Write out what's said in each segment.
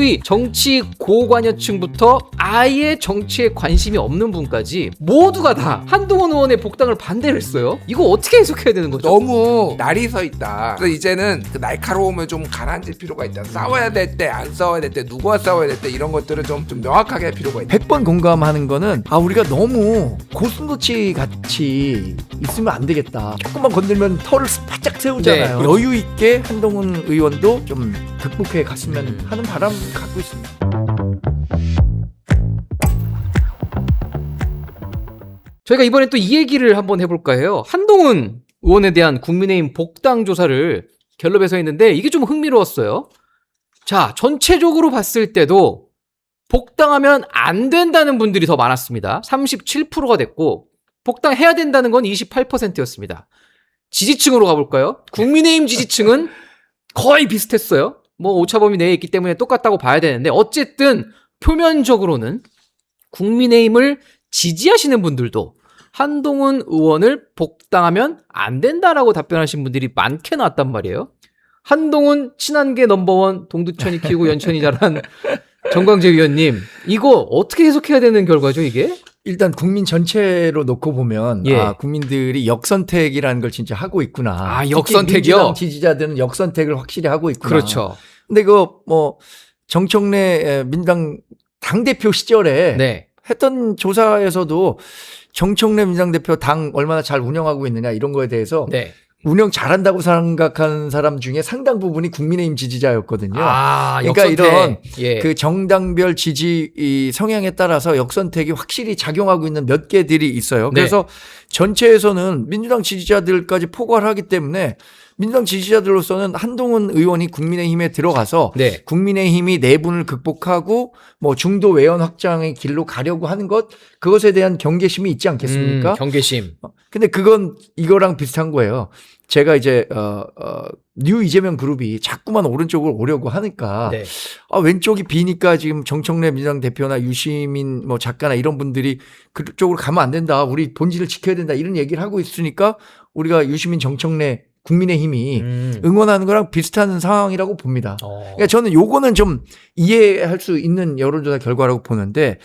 소위 정치 고관여층부터 아예 정치에 관심이 없는 분까지 모두가 다 한동훈 의원의 복당을 반대를 했어요. 이거 어떻게 해석해야 되는 거죠? 너무 날이 서 있다. 그래서 이제는 그 날카로움을 좀 가라앉힐 필요가 있다. 싸워야 될 때, 안 싸워야 될 때, 누구와 싸워야 될 때 이런 것들을 좀 명확하게 할 필요가 있다. 100번 공감하는 거는 우리가 너무 고슴도치 같이 있으면 안 되겠다. 조금만 건들면 털을 바짝 세우잖아요. 네. 여유 있게 한동훈 의원도 좀 극복해 갔으면 하는 바람 갖고 있습니다. 저희가 이번에 또 이 얘기를 한번 해볼까 해요. 한동훈 의원에 대한 국민의힘 복당 조사를 갤럽에서 했는데 이게 좀 흥미로웠어요. 자, 전체적으로 봤을 때도 복당하면 안 된다는 분들이 더 많았습니다. 37%가 됐고 복당해야 된다는 건 28%였습니다. 지지층으로 가볼까요? 국민의힘 지지층은 거의 비슷했어요. 뭐 오차범위 내에 있기 때문에 똑같다고 봐야 되는데 어쨌든 표면적으로는 국민의힘을 지지하시는 분들도 한동훈 의원을 복당하면 안 된다라고 답변하신 분들이 많게 나왔단 말이에요. 한동훈 친한계 넘버원 동두천이 키우고 연천이 자란 정광재 위원님, 이거 어떻게 해석해야 되는 결과죠 이게? 일단 국민 전체로 놓고 보면 예. 국민들이 역선택이라는 걸 진짜 하고 있구나. 역선택이요? 민주당 지지자들은 역선택을 확실히 하고 있구나. 그렇죠. 근데 정청래 민주당 당대표 시절에 네. 했던 조사에서도 정청래 민주당 대표 당 얼마나 잘 운영하고 있느냐 이런 거에 대해서 네. 운영 잘한다고 생각하는 사람 중에 상당 부분이 국민의힘 지지자였거든요. 그러니까 역선택. 이런 예. 그 정당별 지지 성향에 따라서 역선택이 확실히 작용하고 있는 몇 개들이 있어요. 그래서 전체에서는 민주당 지지자들까지 포괄하기 때문에 민주당 지지자들로서는 한동훈 의원이 국민의힘에 들어가서 국민의힘이 내분을 극복하고 중도 외연 확장의 길로 가려고 하는 그것에 대한 경계심이 있지 않겠습니까? 경계심. 근데 그건 이거랑 비슷한 거예요. 제가 이제 뉴 이재명 그룹이 자꾸만 오른쪽으로 오려고 하니까 왼쪽이 비니까 지금 정청래 민주당 대표나 유시민 작가나 이런 분들이 그쪽으로 가면 안 된다. 우리 본질을 지켜야 된다. 이런 얘기를 하고 있으니까 우리가 유시민 정청래 국민의힘이 응원하는 거랑 비슷한 상황이라고 봅니다. 그러니까 저는 요거는 좀 이해할 수 있는 여론조사 결과라고 보는데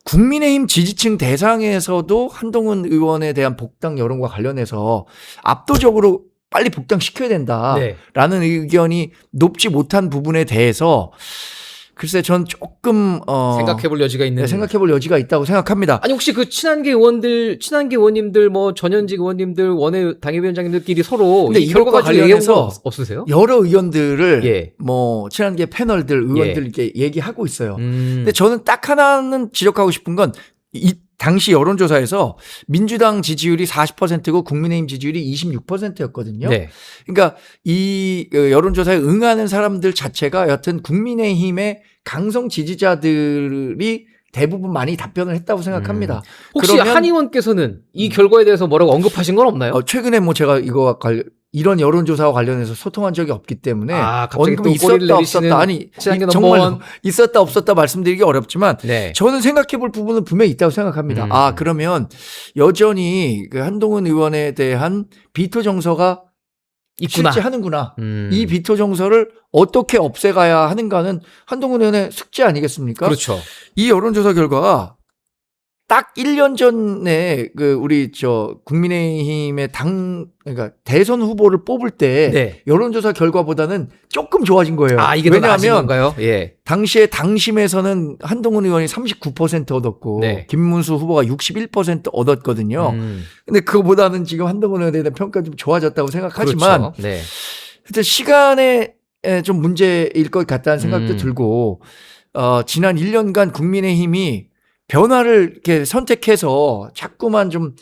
국민의힘 지지층 대상에서도 한동훈 의원에 대한 복당 여론과 관련해서 압도적으로 빨리 복당시켜야 된다라는 의견이 높지 못한 부분에 대해서 글쎄 전 조금 생각해볼 여지가 있는. 생각해볼 여지가 있다고 생각합니다. 아니 혹시 그 친한계 의원님들 전현직 의원님들 원외 당협위원장님들끼리 서로 근데 이 결과 관련해서 없으세요? 여러 의원들을 친한계 패널들 의원들 이렇게 얘기하고 있어요. 근데 저는 딱 하나는 지적하고 싶은 건 이 당시 여론조사에서 민주당 지지율이 40%고 국민의힘 지지율이 26%였거든요. 그러니까 이 여론조사에 응하는 사람들 자체가 여튼 국민의힘의 강성 지지자들이 대부분 많이 답변을 했다고 생각합니다. 혹시 한 의원께서는 이 결과에 대해서 뭐라고 언급하신 건 없나요? 최근에 제가 이런 여론조사와 관련해서 소통한 적이 없기 때문에 갑자기 또 있었다 없었다 정말 있었다 없었다 말씀드리기 어렵지만 저는 생각해볼 부분은 분명히 있다고 생각합니다. 그러면 여전히 그 한동훈 의원에 대한 비토 정서가 있구나. 실제하는구나. 이 비토 정서를 어떻게 없애가야 하는가는 한동훈 의원의 숙제 아니겠습니까? 그렇죠. 이 여론조사 결과가 딱 1년 전에 우리 국민의힘의 그러니까 대선 후보를 뽑을 때 여론조사 결과보다는 조금 좋아진 거예요. 이게 왜냐하면 당시에 당심에서는 한동훈 의원이 39% 얻었고 김문수 후보가 61% 얻었거든요. 근데 그거보다는 지금 한동훈 의원에 대한 평가가 좀 좋아졌다고 생각하지만 하여튼 시간에 좀 문제일 것 같다는 생각도 들고 지난 1년간 국민의힘이 변화를 이렇게 선택해서 자꾸만 좀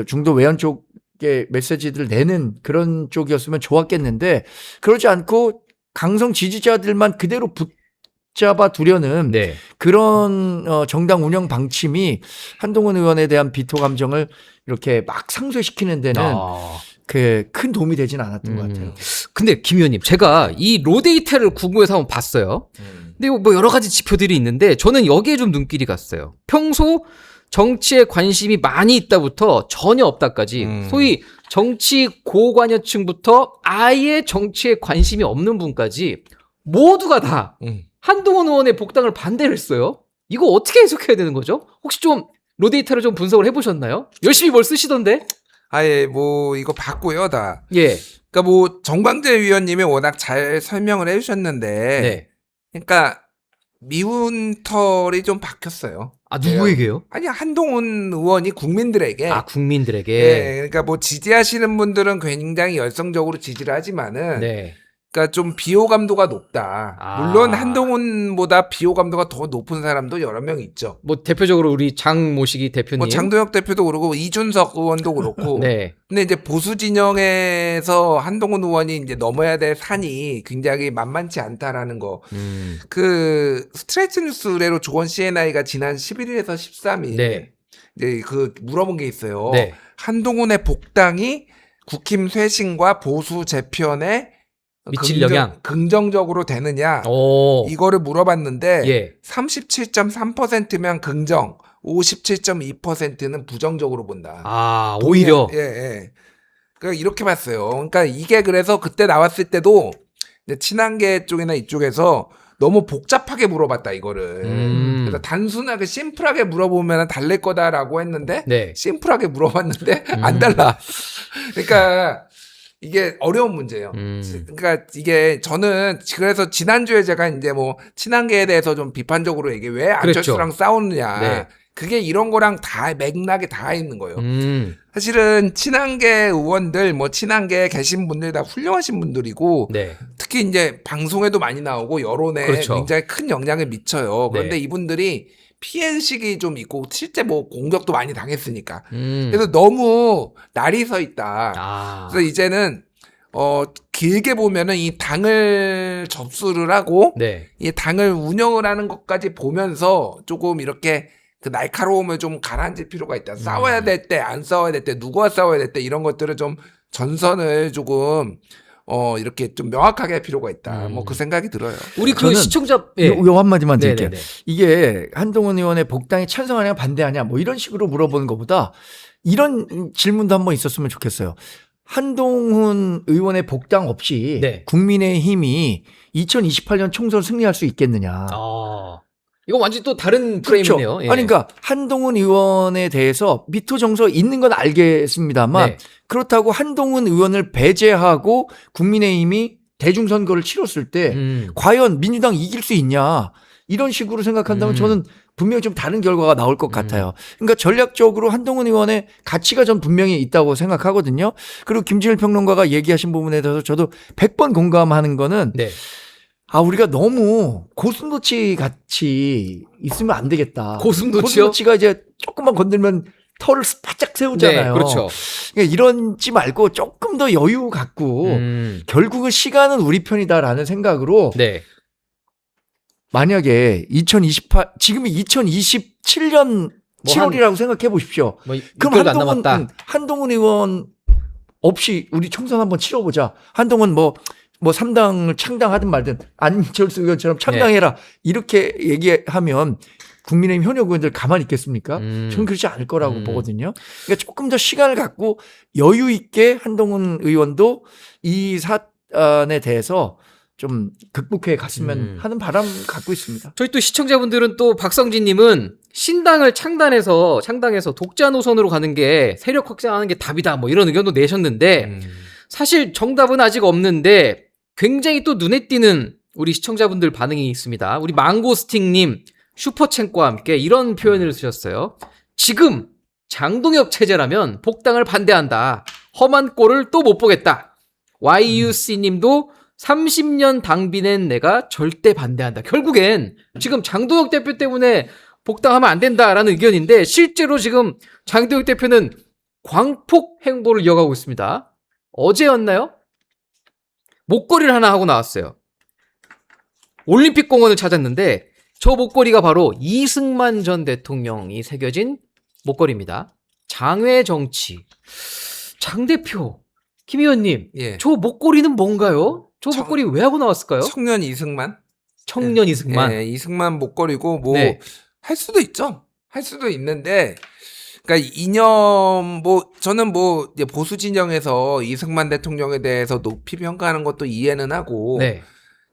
중도 외연 쪽의 메시지들을 내는 그런 쪽이었으면 좋았겠는데 그러지 않고 강성 지지자들만 그대로 붙잡아 두려는 그런 정당 운영 방침이 한동훈 의원에 대한 비토 감정을 이렇게 막 상쇄시키는 데는 큰 도움이 되진 않았던 것 같아요. 근데 김 의원님, 제가 이 로데이터를 궁금해서 한번 봤어요. 근데 여러 가지 지표들이 있는데 저는 여기에 좀 눈길이 갔어요. 평소 정치에 관심이 많이 있다부터 전혀 없다까지 소위 정치 고관여층부터 아예 정치에 관심이 없는 분까지 모두가 다 한동훈 의원의 복당을 반대를 했어요. 이거 어떻게 해석해야 되는 거죠? 혹시 좀 로데이터를 좀 분석을 해보셨나요? 열심히 뭘 쓰시던데? 아예 뭐 이거 봤고요 다. 예. 그러니까 뭐 정광재 위원님이 워낙 잘 설명을 해주셨는데, 네. 그러니까 미운 털이 좀 박혔어요. 아, 누구에게요? 아니 한동훈 의원이 국민들에게. 아, 국민들에게. 예, 그러니까 뭐 지지하시는 분들은 굉장히 열성적으로 지지를 하지만은, 네. 그러니까 좀 비호감도가 높다. 아. 물론 한동훈보다 비호감도가 더 높은 사람도 여러 명 있죠. 뭐 대표적으로 우리 장모시기 대표님. 뭐 장도혁 대표도 그렇고 이준석 의원도 그렇고. 네. 근데 이제 보수 진영에서 한동훈 의원이 이제 넘어야 될 산이 굉장히 만만치 않다라는 거. 그 스트레이트 뉴스 의뢰로 조원 CNI가 지난 11일에서 13일 네. 이제 그 물어본 게 있어요. 네. 한동훈의 복당이 국힘 쇄신과 보수 재편에 미칠 영향. 긍정적으로 되느냐 오. 이거를 물어봤는데 예. 37.3%면 긍정, 57.2%는 부정적으로 본다. 아, 오히려. 예, 예. 그러니까 이렇게 봤어요. 그러니까 이게 그래서 그때 나왔을 때도 이제 친한계 쪽이나 이쪽에서 너무 복잡하게 물어봤다 이거를. 그래서 단순하게 심플하게 물어보면 달랠 거다라고 했는데 네. 심플하게 물어봤는데 안 달라. 그러니까 이게 어려운 문제예요. 그러니까 이게 저는 그래서 지난주에 제가 이제 뭐 친한계에 대해서 좀 비판적으로 얘기해 왜 안철수랑 싸우느냐. 네. 그게 이런 거랑 다 맥락에 다 있는 거예요. 사실은 친한계 의원들 뭐 친한계에 계신 분들 다 훌륭하신 분들이고 네. 특히 이제 방송에도 많이 나오고 여론에 그렇죠. 굉장히 큰 영향을 미쳐요. 그런데 네. 이분들이 피해의식이 좀 있고 실제 뭐 공격도 많이 당했으니까. 그래서 너무 날이 서 있다. 아. 그래서 이제는 길게 보면은 이 당을 접수를 하고 네. 이 당을 운영을 하는 것까지 보면서 조금 이렇게 그 날카로움을 좀 가라앉힐 필요가 있다. 싸워야 될 때, 안 싸워야 될 때, 누구와 싸워야 될 때 이런 것들을 좀 전선을 조금 이렇게 좀 명확하게 할 필요가 있다. 뭐 그 생각이 들어요. 우리 그 저는 시청자 예. 요 한마디만 드릴게요. 네네네. 이게 한동훈 의원의 복당에 찬성하냐 반대하냐 뭐 이런 식으로 물어보는 것보다 이런 질문도 한번 있었으면 좋겠어요. 한동훈 의원의 복당 없이 네. 국민의힘이 2028년 총선 승리할 수 있겠느냐. 아. 이거 완전히 또 다른 그렇죠. 프레임이네요. 예. 아니 그러니까 한동훈 의원에 대해서 미투 정서 있는 건 알겠습니다만 네. 그렇다고 한동훈 의원을 배제하고 국민의힘이 대중선거를 치렀을 때 과연 민주당 이길 수 있냐 이런 식으로 생각한다면 저는 분명히 좀 다른 결과가 나올 것 같아요. 그러니까 전략적으로 한동훈 의원의 가치가 전 분명히 있다고 생각하거든요. 그리고 김진일 평론가가 얘기하신 부분에 대해서 저도 100번 공감하는 거는 네. 우리가 너무 고슴도치 같이 있으면 안 되겠다. 고슴도치요? 고슴도치가 이제 조금만 건들면 털을 바짝 세우잖아요. 네, 그렇죠. 그러니까 이런지 말고 조금 더 여유 갖고 결국은 시간은 우리 편이다라는 생각으로 네. 만약에 지금이 2027년 7월이라고 생각해 보십시오. 뭐 그럼 안 남았다. 한동훈 의원 없이 우리 총선 한번 치러보자. 한동훈 뭐 3당을 창당하든 말든 안철수 의원처럼 창당해라. 이렇게 얘기하면 국민의힘 현역 의원들 가만히 있겠습니까? 저는 그렇지 않을 거라고 보거든요. 그러니까 조금 더 시간을 갖고 여유 있게 한동훈 의원도 이 사안에 대해서 좀 극복해 갔으면 하는 바람 갖고 있습니다. 저희 또 시청자분들은 또 박성진님은 신당을 창당해서 독자 노선으로 가는 게 세력 확장하는 게 답이다 뭐 이런 의견도 내셨는데 사실 정답은 아직 없는데 굉장히 또 눈에 띄는 우리 시청자분들 반응이 있습니다. 우리 망고스틱님 슈퍼챗과 함께 이런 표현을 쓰셨어요. 지금 장동혁 체제라면 복당을 반대한다. 험한 꼴을 또 못 보겠다. YUC님도 30년 당비낸 내가 절대 반대한다. 결국엔 지금 장동혁 대표 때문에 복당하면 안 된다라는 의견인데 실제로 지금 장동혁 대표는 광폭 행보를 이어가고 있습니다. 어제였나요? 목걸이를 하나 하고 나왔어요. 올림픽 공원을 찾았는데 저 목걸이가 바로 이승만 전 대통령이 새겨진 목걸이입니다. 장외 정치. 장 대표, 김 의원님, 예. 저 목걸이는 뭔가요? 저 목걸이 왜 하고 나왔을까요? 청년 이승만? 청년 이승만. 예, 이승만 목걸이고 뭐 네. 할 수도 있죠. 할 수도 있는데 그러니까 이념 저는 이제 보수 진영에서 이승만 대통령에 대해서 높이 평가하는 것도 이해는 하고 네.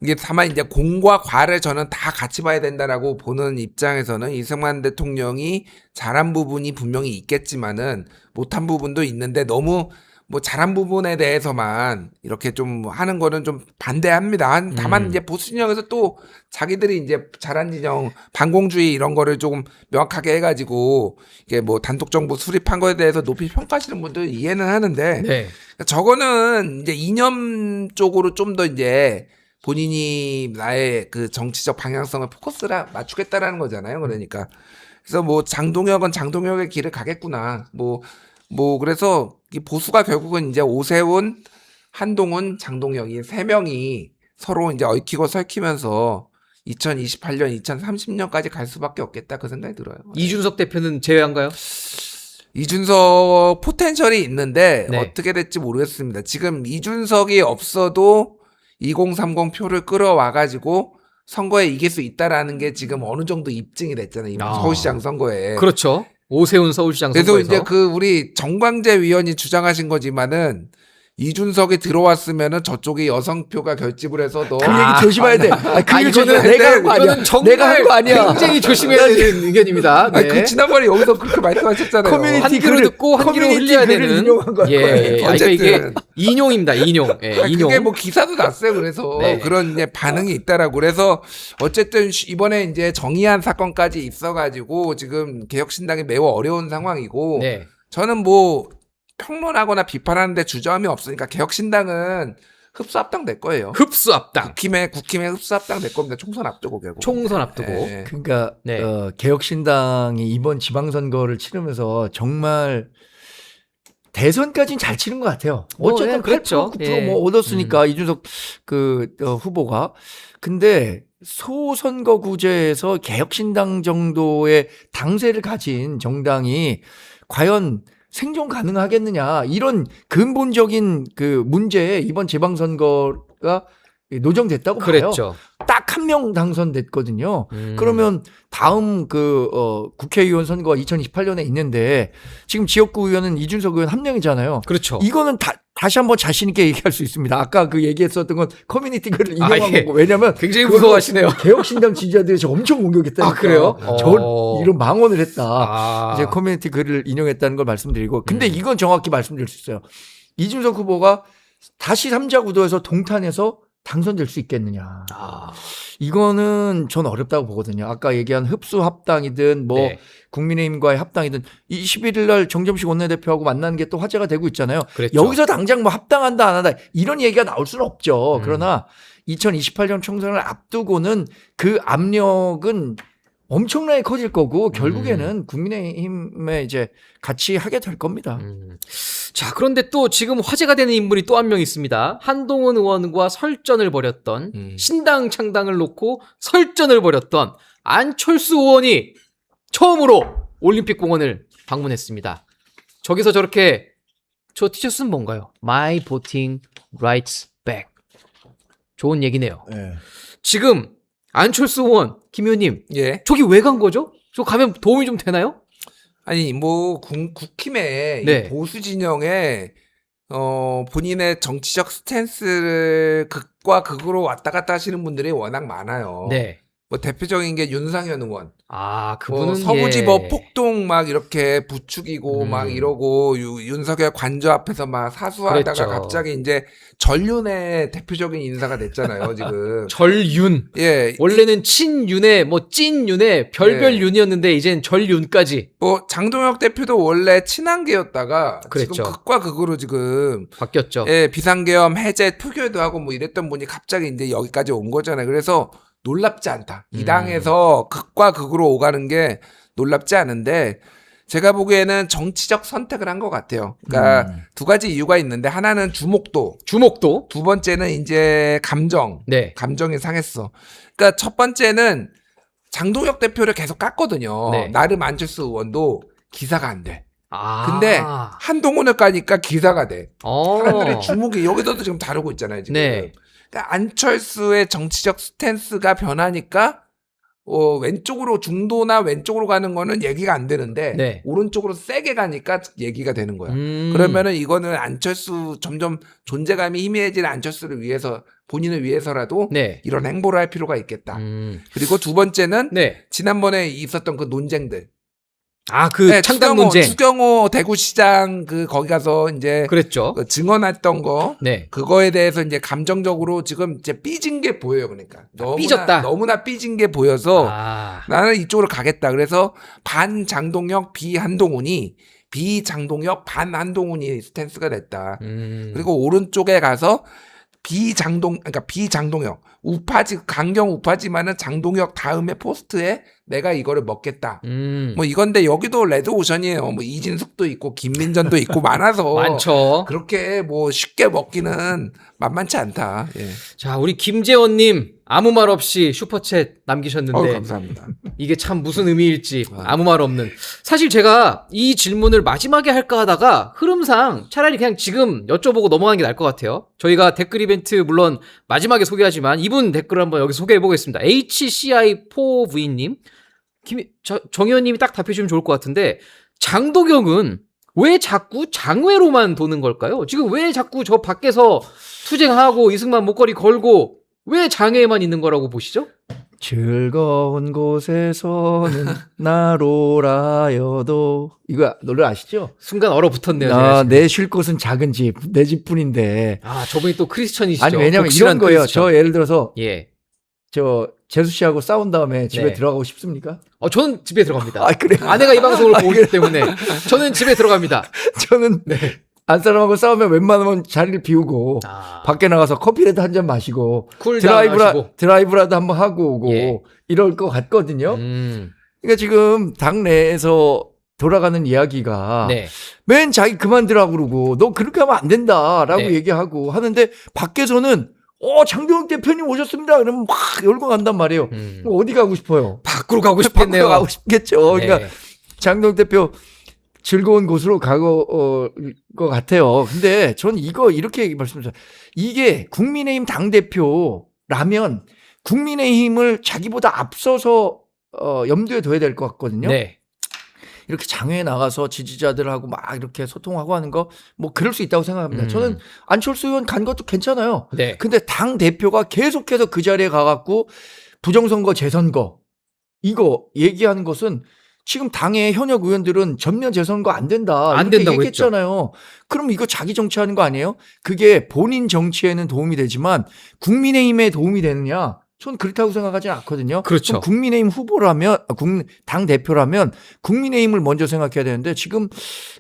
이게 다만 이제 공과 과를 저는 다 같이 봐야 된다라고 보는 입장에서는 이승만 대통령이 잘한 부분이 분명히 있겠지만은 못한 부분도 있는데 너무 뭐 잘한 부분에 대해서만 이렇게 좀 하는 거는 좀 반대합니다. 다만 이제 보수 진영에서 또 자기들이 이제 잘한 진영 반공주의 이런 거를 조금 명확하게 해가지고 이게 뭐 단독 정부 수립한 거에 대해서 높이 평가하시는 분들 이해는 하는데 네. 저거는 이제 이념 쪽으로 좀 더 이제 본인이 나의 그 정치적 방향성을 포커스를 맞추겠다라는 거잖아요. 그러니까 그래서 뭐 장동혁은 장동혁의 길을 가겠구나. 뭐 그래서 이 보수가 결국은 이제 오세훈, 한동훈, 장동혁 이 세 명이 서로 이제 얽히고 설키면서 2028년, 2030년까지 갈 수밖에 없겠다 그 생각이 들어요. 이준석 대표는 제외한가요? 이준석 포텐셜이 있는데 네. 어떻게 될지 모르겠습니다. 지금 이준석이 없어도 2030 표를 끌어와가지고 선거에 이길 수 있다라는 게 지금 어느 정도 입증이 됐잖아요. 이번 서울시장 선거에. 그렇죠. 오세훈 서울시장 그래서 선거에서. 이제 그 우리 정광재 위원이 주장하신 거지만은 이준석이 들어왔으면은 저쪽에 여성표가 결집을 해서 너 그 얘기 조심해야 돼. 그 얘기 이거는 내가 한 거 아니야. 이거는 정말 내가 한 거 아니야. 굉장히 조심해야 되는 의견입니다. 네. 그 지난번에 여기서 그렇게 말씀하셨잖아요. 커뮤니티 한 귀로 글을- 듣고 한 귀로 커뮤니티 흘려야 글을 되는. 인용한 거야. 예. 그러니까 이게 어쨌든. 인용입니다. 인용. 예, 인용. 그게 뭐 기사도 났어요. 그래서 네. 그런 이제 반응이 있다라고. 그래서 어쨌든 이번에 이제 정의한 사건까지 있어가지고 지금 개혁신당이 매우 어려운 상황이고 네. 저는 뭐 평론하거나 비판하는데 주저함이 없으니까 개혁신당은 흡수합당 될 거예요. 흡수합당. 국힘에 흡수합당 될 겁니다. 총선 앞두고 결국. 총선 앞두고. 예. 그러니까 네. 개혁신당이 이번 지방선거를 치르면서 정말 대선까지는 잘 치른 것 같아요. 뭐, 어쨌든 예, 그랬죠. 8% 9% 예. 뭐 얻었으니까 이준석 후보가. 근데 소선거구제에서 개혁신당 정도의 당세를 가진 정당이 과연 생존 가능하겠느냐 이런 근본적인 그 문제에 이번 지방선거가 노정됐다고 봐요. 그랬죠. 딱 한 명 당선됐거든요. 그러면 다음 국회의원 선거가 2028년에 있는데 지금 지역구 의원은 이준석 의원 한 명이잖아요. 그렇죠. 이거는 다시 한번 자신 있게 얘기할 수 있습니다. 아까 그 얘기했었던 건 커뮤니티 글을 인용한 예. 거고. 왜냐면 굉장히 그거 무서워하시네요. 개혁신당 지지자들이 저 엄청 공격했다니까. 아, 그래요? 이런 망언을 했다. 아. 이제 커뮤니티 글을 인용했다는 걸 말씀드리고. 근데 이건 정확히 말씀드릴 수 있어요. 이준석 후보가 다시 3자 구도에서 동탄에서 당선될 수 있겠느냐. 아. 이거는 전 어렵다고 보거든요. 아까 얘기한 흡수 합당이든 뭐 네. 국민의힘과의 합당이든 21일 날 정점식 원내대표하고 만나는 게 또 화제가 되고 있잖아요. 그랬죠. 여기서 당장 뭐 합당한다 안 한다 이런 얘기가 나올 수는 없죠. 그러나 2028년 총선을 앞두고는 그 압력은 엄청나게 커질 거고 결국에는 국민의힘에 이제 같이 하게 될 겁니다. 자, 그런데 또 지금 화제가 되는 인물이 또 한 명 있습니다. 한동훈 의원과 설전을 벌였던 신당 창당을 놓고 설전을 벌였던 안철수 의원이 처음으로 올림픽공원을 방문했습니다. 저기서 저렇게 저 티셔츠는 뭔가요? My voting rights back. 좋은 얘기네요. 네. 지금 안철수 의원, 김 의원님, 예. 저기 왜 간 거죠? 저 가면 도움이 좀 되나요? 아니 뭐 국힘의 네. 이 보수 진영에 본인의 정치적 스탠스를 극과 극으로 왔다 갔다 하시는 분들이 워낙 많아요. 네. 뭐 대표적인 게 윤상현 의원. 아, 뭐 그분은 서부지법 예. 폭동 막 이렇게 부추기고 막 이러고 윤석열 관저 앞에서 막 사수하다가 그랬죠. 갑자기 이제 전륜의 대표적인 인사가 됐잖아요, 지금. 절윤. 예. 원래는 친윤에 뭐 찐윤에 별별 네. 윤이었는데 이젠 절윤까지 뭐 장동혁 대표도 원래 친한계였다가 그랬죠. 지금 극과 극으로 지금 바뀌었죠. 예, 비상계엄 해제 표결도 하고 뭐 이랬던 분이 갑자기 이제 여기까지 온 거잖아요. 그래서 놀랍지 않다. 이 당에서 극과 극으로 오가는 게 놀랍지 않은데 제가 보기에는 정치적 선택을 한 것 같아요. 그러니까 두 가지 이유가 있는데 하나는 주목도, 주목도. 두 번째는 이제 감정. 네. 감정이 상했어. 그러니까 첫 번째는 장동혁 대표를 계속 깠거든요. 네. 나름 안철수 의원도 기사가 안 돼. 아. 근데 한동훈을 까니까 기사가 돼. 어. 사람들의 주목이 여기서도 지금 다루고 있잖아요. 지금. 네. 그러니까 안철수의 정치적 스탠스가 변하니까 왼쪽으로 중도나 왼쪽으로 가는 거는 얘기가 안 되는데 네. 오른쪽으로 세게 가니까 얘기가 되는 거야. 그러면은 이거는 안철수 점점 존재감이 희미해지는 안철수를 위해서 본인을 위해서라도 네. 이런 행보를 할 필요가 있겠다. 그리고 두 번째는 네. 지난번에 있었던 그 논쟁들. 그 네, 창당 논쟁. 추경호 대구시장 거기 가서 이제 그랬죠. 그 증언했던 거. 네. 그거에 대해서 이제 감정적으로 지금 이제 삐진 게 보여요. 그러니까 삐졌다. 너무나 삐진 게 보여서 나는 이쪽으로 가겠다. 그래서 반 장동혁 비 한동훈이 비장동혁 반 한동훈이 스탠스가 됐다. 그리고 오른쪽에 가서 그러니까 비장동혁 우파지 강경 우파지만은 장동혁 다음에 포스트에 내가 이거를 먹겠다. 뭐 이건데 여기도 레드오션이에요. 뭐 이진숙도 있고 김민전도 있고 많아서 많죠. 그렇게 뭐 쉽게 먹기는 만만치 않다. 예. 자, 우리 김재원님 아무 말 없이 슈퍼챗 남기셨는데 감사합니다. 이게 참 무슨 의미일지 아무 말 없는. 사실 제가 이 질문을 마지막에 할까 하다가 흐름상 차라리 그냥 지금 여쭤보고 넘어가는 게 나을 것 같아요. 저희가 댓글 이벤트 물론 마지막에 소개하지만 이분 댓글을 한번 여기 소개해 보겠습니다. HCI4V님 정 의원님이 딱 답해 주시면 좋을 것 같은데 장동혁은 왜 자꾸 장외로만 도는 걸까요? 지금 왜 자꾸 저 밖에서 투쟁하고 이승만 목걸이 걸고 왜 장애에만 있는 거라고 보시죠? 즐거운 곳에서는 나로라여도 이거 노래 아시죠? 순간 얼어붙었네요. 내 쉴 곳은 작은 집, 내 집뿐인데. 저분이 또 크리스천이시죠. 아니 왜냐면 이런 거예요. 저 예를 들어서 저 재수 씨하고 싸운 다음에 집에 들어가고 싶습니까? 저는 집에 들어갑니다. 그래요? 아내가 이 방송을 보기 때문에 저는 집에 들어갑니다. 저는 안 사람하고 싸우면 웬만하면 자리를 비우고 밖에 나가서 커피라도 한 잔 마시고 드라이브라도 한번 하고 오고 이럴 것 같거든요. 그러니까 지금 당내에서 돌아가는 이야기가 맨 자기 그만두라고 그러고 너 그렇게 하면 안 된다라고 얘기하고 하는데 밖에서는 장동혁 대표님 오셨습니다. 그러면 막 열고 간단 말이에요. 어디 가고 싶어요? 밖으로 가고 싶겠네요. 밖으로 가고 싶겠죠. 그러니까 장동혁 대표 즐거운 곳으로 가고 것 같아요. 근데 전 이거 이렇게 말씀드려요. 이게 국민의힘 당대표라면 국민의힘을 자기보다 앞서서 염두에 둬야 될 것 같거든요. 이렇게 장외에 나가서 지지자들하고 막 이렇게 소통하고 하는 거 뭐 그럴 수 있다고 생각합니다. 저는 안철수 의원 간 것도 괜찮아요. 근데 당 대표가 계속해서 그 자리에 가갖고 부정선거 재선거 이거 얘기하는 것은 지금 당의 현역 의원들은 전면 재선거 안 된다. 안 이렇게 된다고 얘기했잖아요. 그럼 이거 자기 정치하는 거 아니에요? 그게 본인 정치에는 도움이 되지만 국민의힘에 도움이 되느냐? 전 그렇다고 생각하지 않거든요. 그렇죠. 국민의힘 후보라면, 당 대표라면 국민의힘을 먼저 생각해야 되는데 지금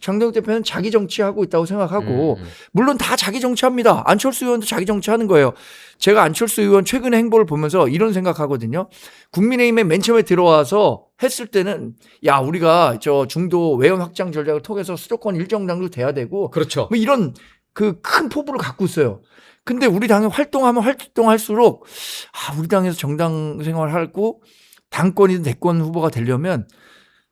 장동혁 대표는 자기 정치하고 있다고 생각하고 물론 다 자기 정치합니다. 안철수 의원도 자기 정치하는 거예요. 제가 안철수 의원 최근의 행보를 보면서 이런 생각하거든요. 국민의힘에 맨 처음에 들어와서 했을 때는 우리가 저 중도 외연 확장 전략을 통해서 수도권 일정당도 돼야 되고 그렇죠. 뭐 이런 그 큰 포부를 갖고 있어요. 근데 우리 당에 활동하면 활동할수록 우리 당에서 정당 생활하고 당권이든 대권 후보가 되려면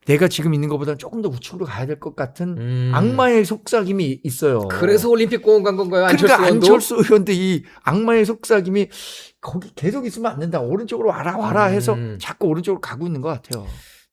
내가 지금 있는 것보다는 조금 더 우측으로 가야 될 것 같은 악마의 속삭임이 있어요. 그래서 올림픽 공원 간 건가요? 그러니까 안철수 의원도 이 악마의 속삭임이 거기 계속 있으면 안 된다. 오른쪽으로 와라 해서 자꾸 오른쪽으로 가고 있는 것 같아요.